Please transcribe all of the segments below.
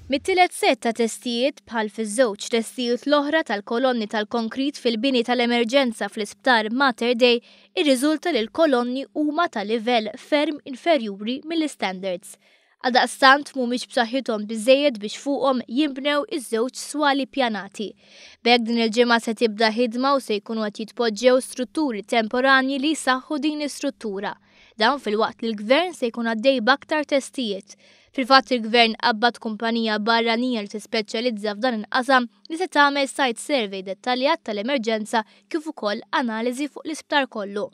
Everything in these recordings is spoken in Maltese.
Mit-tielet set ta' testijiet bħal fiż-żewġ testijiet l-oħra tal-kolonni tal-konkrit fil-bini tal-emerġenza fl-isptar Mater Dei irriżulta li l-kolonni huma ta' livell ferm inferjuri mill-standards. Għaldaqstant mhumiex b'saħħithom biżżejjed biex fuqhom jinbnew iż-żewġ swali ppjanati. B'hekk din il-ġimgħa se tibda ħidma u se jkunu qed jitpoġġew strutturi temporanji li jsaħħu din l-istruttura. Dan filwaqt li l-Gvern se jkun għaddej b'aktar testijiet. Fil-fatt il-Gvern qabbad kumpanija barranija li tispeċjalizza f'dan il-qasam li se tagħmel site survey dettaljat tal-emerġenza kif ukoll analiżi fuq l-isptar kollu.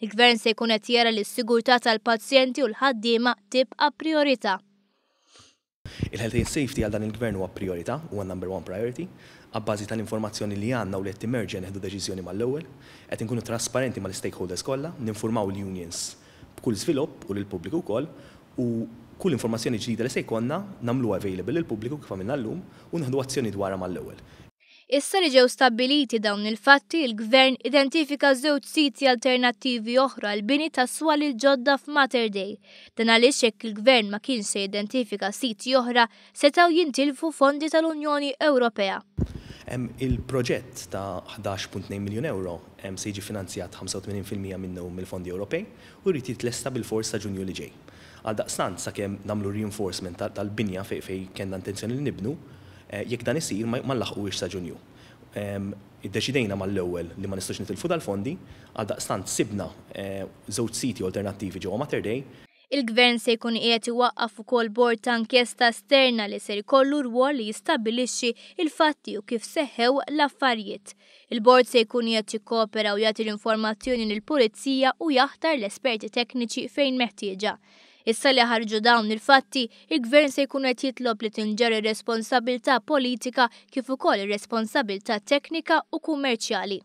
Il-Gvern se jkun qed jara li s-sigurtà tal-pazjenti u l-ħaddiema tibqa' priorità. Il-health and safety għal dan il-Gvern huwa priorità, huwa number one priority. Għabbażi tal-informazzjoni li għandna u li qed timmerġi neħdu deċiżjoni mal-ewwel, qed inkunu trasparenti mal-stakeholders kollha, ninfurmaw l-unions b'kull żvilupp u lill-pubbliku wkoll u kull informazzjoni ġdida li se jkollna nagħmlu available lill-pubbliku kif għamilna llum u neħdu azzjoni dwarha mal-ewwel. Issa li ġew stabbiliti dawn il-fatti, il-Gvern identifika żewġ siti alternattivi oħra l-bini ta' swali l-ġodda f'Mater Dei. Dan għaliex jekk il-Gvern ma kienx se jidentifika siti oħra setgħu jintilfu fondi tal-Unjoni Ewropea. Il-proġett ta' 11.2 miljun euro se jiġi finanzjat 85% minnu mill-fondi Ewropej u rrid jitlesta bil-fors ta' Ġunju li ġej. Għaldaqstant sakemm nagħmlu reinforcement tal-binja fejn kellna intenzjoni li nibnu, jekk dan isir ma nlaħqux sa' Ġunju. Iddeċidejna mal-ewwel li ma nistgħux nitilfu dal-fondi, għaldaqstant sibna żewġ siti alternattivi ġewwa Mater Dei. Il-Gvern se jkun qiegħed iwaqqaf ukoll bord ta' inkjesta esterna li ser ikollu rwol li jistabbilixxi il-fatti u kif seħħew l-affarijiet. Il-bord se jkun qiegħed jikkopera u jagħti l-informazzjoni lill-Pulizija u jaħtar l-esperti tekniċi fejn meħtieġa. Issa li ħarġu dawn il-fatti, il-Gvern se jkun qed jitlob li tinġar ir-responsabilità politika kif ukoll ir-responsabilità teknika u kummerċjali.